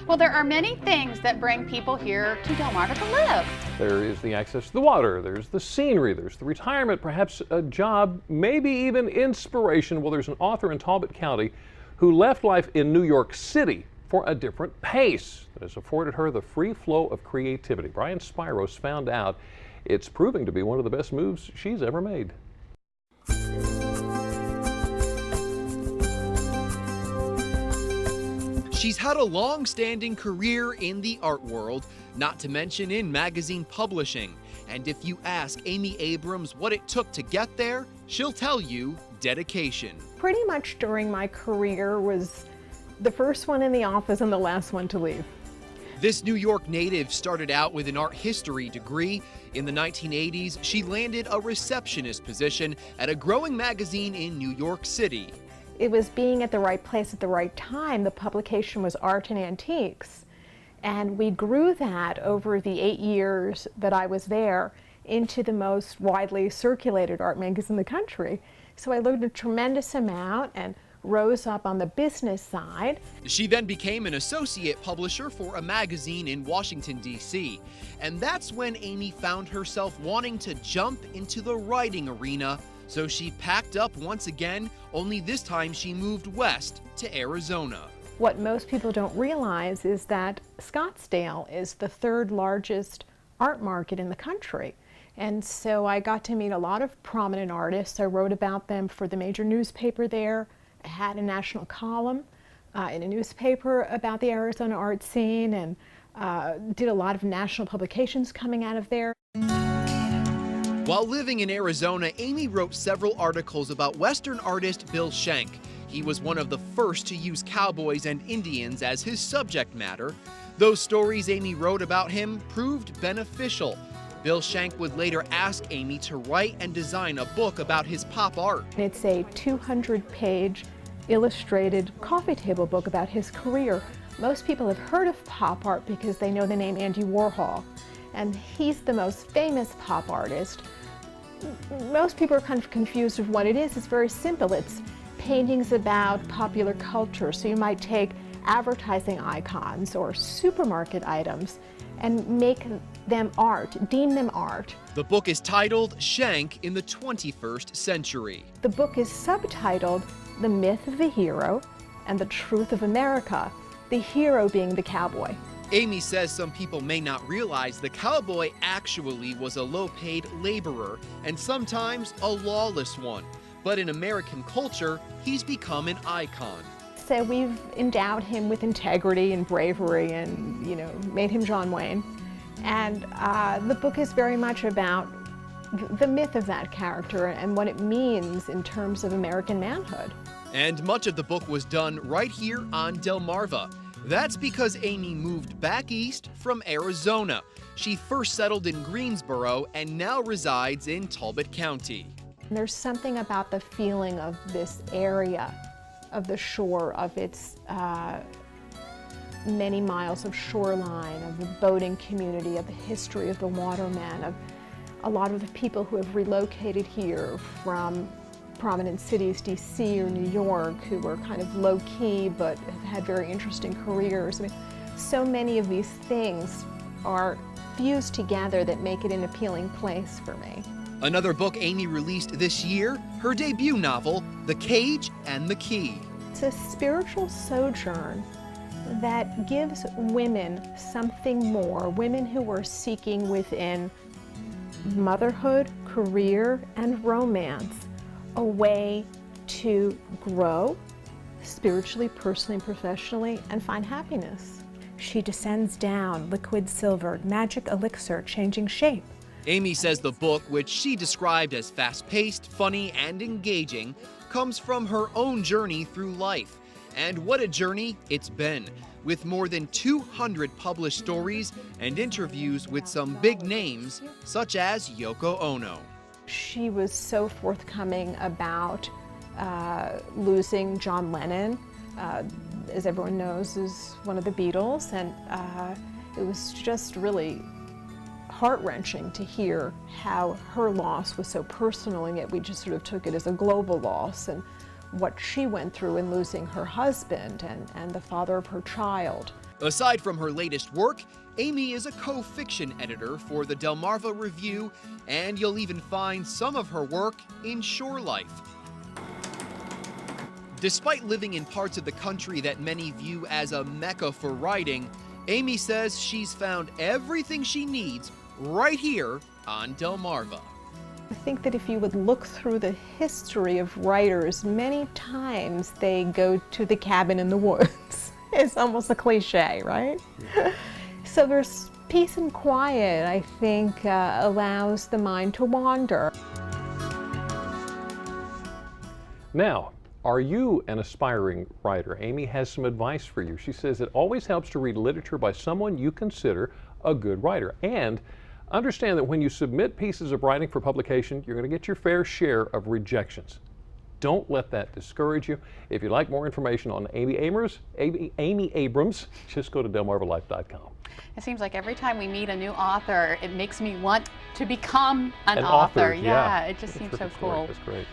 Well, there are many things that bring people here to Delmarva to live. There is the access to the water, there's the scenery, there's the retirement, perhaps a job, maybe even inspiration. Well, there's an author in Talbot County who left life in New York City for a different pace that has afforded her the free flow of creativity. Brian Spiros found out it's proving to be one of the best moves she's ever made. She's had a long-standing career in the art world, not to mention in magazine publishing. And if you ask Amy Abrams what it took to get there, she'll tell you dedication. Pretty much during my career was the first one in the office and the last one to leave. This New York native started out with an art history degree. In the 1980s, she landed a receptionist position at a growing magazine in New York City. It was being at the right place at the right time. The publication was Art and Antiques. And we grew that over the 8 years that I was there into the most widely circulated art magazine in the country. So I learned a tremendous amount and rose up on the business side. She then became an associate publisher for a magazine in Washington, D.C. And that's when Amy found herself wanting to jump into the writing arena. So she packed up once again, only this time she moved west to Arizona. What most people don't realize is that Scottsdale is the third largest art market in the country. And so I got to meet a lot of prominent artists. I wrote about them for the major newspaper there. I had a national column in a newspaper about the Arizona art scene, and did a lot of national publications coming out of there. While living in Arizona, Amy wrote several articles about Western artist Bill Schenck. He was one of the first to use cowboys and Indians as his subject matter. Those stories Amy wrote about him proved beneficial. Bill Schenck would later ask Amy to write and design a book about his pop art. It's a 200-page illustrated coffee table book about his career. Most people have heard of pop art because they know the name Andy Warhol, and he's the most famous pop artist. Most people are kind of confused with what it is. It's very simple. It's paintings about popular culture. So you might take advertising icons or supermarket items and make them art, deem them art. The book is titled Schenck in the 21st Century. The book is subtitled The Myth of the Hero and the Truth of America, the hero being the cowboy. Amy says some people may not realize the cowboy actually was a low-paid laborer and sometimes a lawless one. But in American culture, he's become an icon. So we've endowed him with integrity and bravery and, made him John Wayne. And the book is very much about the myth of that character and what it means in terms of American manhood. And much of the book was done right here on Delmarva. That's because Amy moved back east from Arizona. She first settled in Greensboro and now resides in Talbot County. There's something about the feeling of this area, of the shore, of its many miles of shoreline, of the boating community, of the history of the watermen, of a lot of the people who have relocated here from prominent cities, D.C. or New York, who were kind of low-key but have had very interesting careers. I mean, so many of these things are fused together that make it an appealing place for me. Another book Amy released this year, her debut novel, The Cage and the Key. It's a spiritual sojourn that gives women something more, women who are seeking within motherhood, career, and romance, a way to grow spiritually, personally, and professionally, and find happiness. She descends down, liquid silvered, magic elixir, changing shape. Amy says the book, which she described as fast-paced, funny, and engaging, comes from her own journey through life. And what a journey it's been, with more than 200 published stories and interviews with some big names, such as Yoko Ono. She was so forthcoming about losing John Lennon, as everyone knows, is one of the Beatles, and it was just really heart-wrenching to hear how her loss was so personal, and yet we just sort of took it as a global loss. And what she went through in losing her husband and the father of her child. Aside from her latest work, Amy is a co-fiction editor for the Delmarva Review, and you'll even find some of her work in Shore Life. Despite living in parts of the country that many view as a mecca for writing, Amy says she's found everything she needs right here on Delmarva. I think that if you would look through the history of writers, many times they go to the cabin in the woods. It's almost a cliche, right? So there's peace and quiet, I think, allows the mind to wander. Now, are you an aspiring writer? Amy has some advice for you. She says it always helps to read literature by someone you consider a good writer. And understand that when you submit pieces of writing for publication, you're going to get your fair share of rejections. Don't let that discourage you. If you'd like more information on Amy Abrams, just go to delmarvalife.com. It seems like every time we meet a new author, it makes me want to become an author. Yeah, it just seems so cool. That's great.